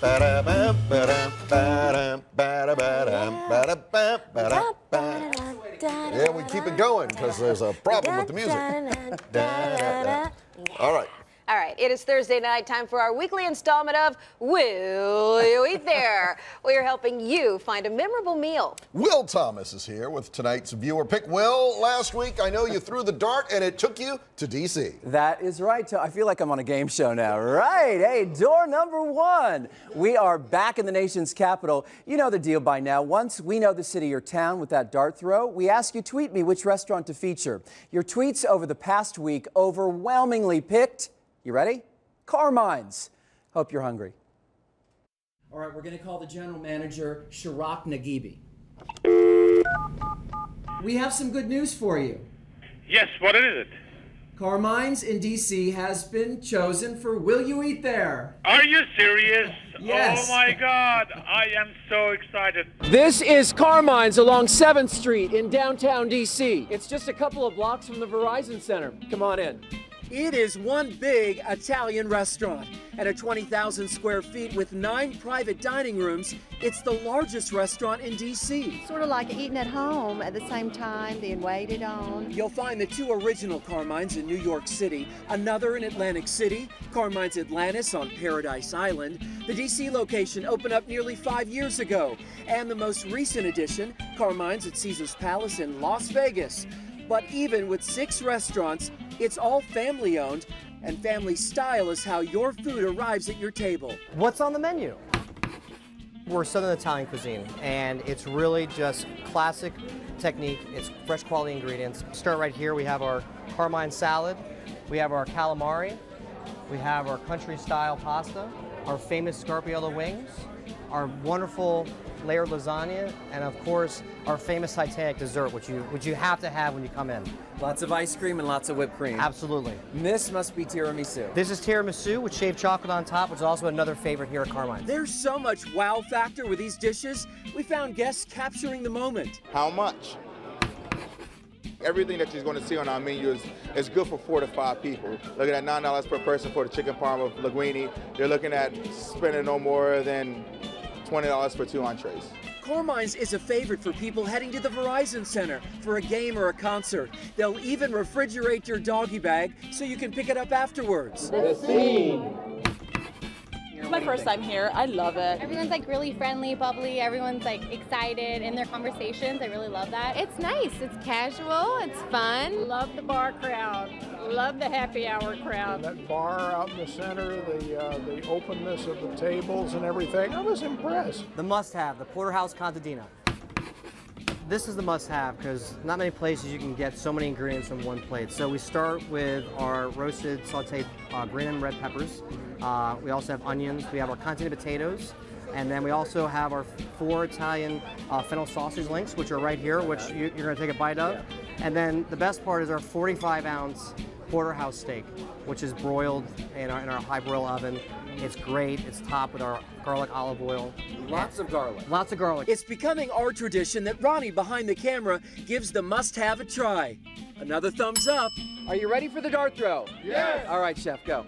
Yeah, we keep it going because there's a problem with the music. All right. All right, it is Thursday night, time for our weekly installment of Will You Eat There? We are helping you find a memorable meal. Will Thomas is here with tonight's viewer pick. Will, last week I know you threw the dart and it took you to D.C. That is right. I feel like I'm on a game show now. Right. Hey, door number one. We are back in the nation's capital. You know the deal by now. Once we know the city or town with that dart throw, we ask you tweet me which restaurant to feature. Your tweets over the past week overwhelmingly picked, you ready? Carmine's. Hope you're hungry. All right, we're going to call the general manager, Sharak Nagibi. We have some good news for you. Yes, what is it? Carmine's in D.C. has been chosen for Will You Eat There? Are you serious? Yes. Oh my God, I am so excited. This is Carmine's along 7th Street in downtown D.C. It's just a couple of blocks from the Verizon Center. Come on in. It is one big Italian restaurant. At a 20,000 square feet with 9 private dining rooms, it's the largest restaurant in D.C. Sort of like eating at home at the same time, being waited on. You'll find the 2 original Carmine's in New York City, another in Atlantic City, Carmine's Atlantis on Paradise Island. The D.C. location opened up nearly 5 years ago. And the most recent addition, Carmine's at Caesar's Palace in Las Vegas. But even with 6 restaurants, it's all family owned, and family style is how your food arrives at your table. What's on the menu? We're Southern Italian cuisine, and it's really just classic technique. It's fresh quality ingredients. Start right here. We have our Carmine salad, we have our calamari, we have our country style pasta, our famous scarpiello wings, our wonderful layered lasagna, and of course our famous Titanic dessert, which you have to have when you come in. Lots of ice cream and lots of whipped cream. Absolutely. This must be tiramisu. This is tiramisu with shaved chocolate on top, which is also another favorite here at Carmine. There's so much wow factor with these dishes, we found guests capturing the moment. How much? Everything that you're going to see on our menu is good for 4 to 5 people. Looking at $9 per person for the chicken parma linguine. You're looking at spending no more than $20 for 2 entrees. Carmine's is a favorite for people heading to the Verizon Center for a game or a concert. They'll even refrigerate your doggy bag so you can pick it up afterwards. It's my first time here. I love it. Everyone's like really friendly, bubbly. Everyone's like excited in their conversations. I really love that. It's nice. It's casual. It's fun. Love the bar crowd. Love the happy hour crowd. That bar out in the center, the openness of the tables and everything. I was impressed. The must-have, the porterhouse contadina. This is the must-have because not many places you can get so many ingredients from one plate. So we start with our roasted, sauteed green and red peppers. We also have onions. We have our cotija potatoes. And then we also have our 4 Italian fennel sausage links, which are right here, which you're going to take a bite of. And then the best part is our 45-ounce porterhouse steak, which is broiled in our high broil oven. It's great. It's topped with our garlic olive oil. Lots of garlic. Lots of garlic. It's becoming our tradition that Ronnie behind the camera gives the must-have a try. Another thumbs up. Are you ready for the dart throw? Yes. All right, chef, go.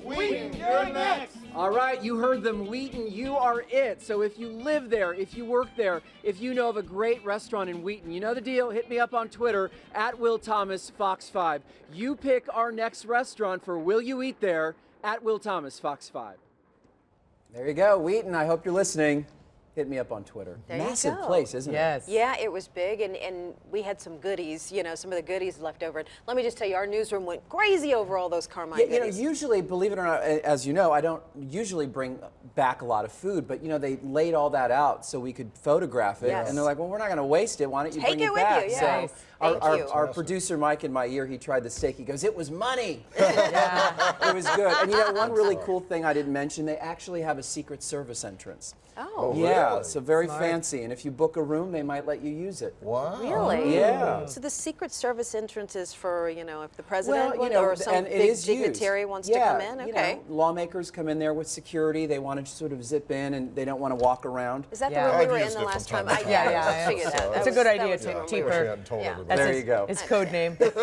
Wheaton, you're next. All right, you heard them. Wheaton, you are it. So if you live there, if you work there, if you know of a great restaurant in Wheaton, you know the deal. Hit me up on Twitter at Will Thomas Fox 5. You pick our next restaurant for Will You Eat There at Will Thomas Fox 5. There you go, Wheaton. I hope you're listening. Hit me up on Twitter. There you Massive go. place, isn't it? Yeah, it was big, and we had some goodies, you know, some of the goodies left over. And let me just tell you, our newsroom went crazy over all those Carmine Yeah, you know, goodies. usually, believe it or not, as you know, I don't usually bring back a lot of food, but, you know, they laid all that out so we could photograph it. Yes. And they're like, well, we're not going to waste it. Why don't you Take bring it it with back? you, yeah. So Thank you. our producer, Mike, in my ear, he tried the steak. He goes, it was money. Yeah, it was good. And, you know, one really cool thing I didn't mention, they actually have a Secret Service entrance. Oh. Yeah, really? so very fancy. And if you book a room, they might let you use it. Wow. Really? Yeah. So the Secret Service entrance is for, you know, if the president Well, you know, or some and it big is dignitary used. wants Yeah, to come in? you Okay. know, lawmakers come in there with security. They want to sort of zip in, and they don't want to walk around. Is that Yeah. the room we I've were in used the it last from time? time to Yeah, time. I figured that. So That It's a was- good that idea was to normal. I wish we hadn't told Yeah. everybody. There you go. It's code name. But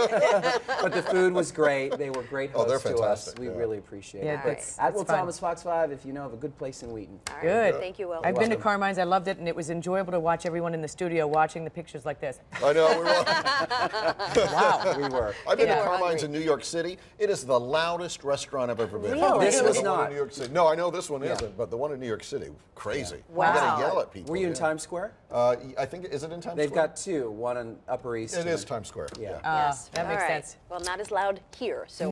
the food was great. They were great Oh, hosts they're to us. fantastic, We yeah. really appreciate Yeah, it. that's- At Will fun. Thomas Fox 5, if you know of a good place in Wheaton. All right. Good. Thank you, Will. I've been to welcome. Carmine's. I loved it, and it was enjoyable to watch everyone in the studio watching the pictures like this. I know. We were. Wow, we were. I've been Yeah. to Carmine's Hungry. in New York City. It is the loudest restaurant I've ever been. Really? Oh, this was The one in not. New York City. No, I know this one Yeah. isn't, but the one in New York City, crazy. Wow. You gotta yell at people. Were you in yeah. Times Square? I think, is it in Times They've Square? got two, one on Upper East. It and- is Times Square. Yeah. Ah, Yes. that All makes right. sense. Well, not as loud here. So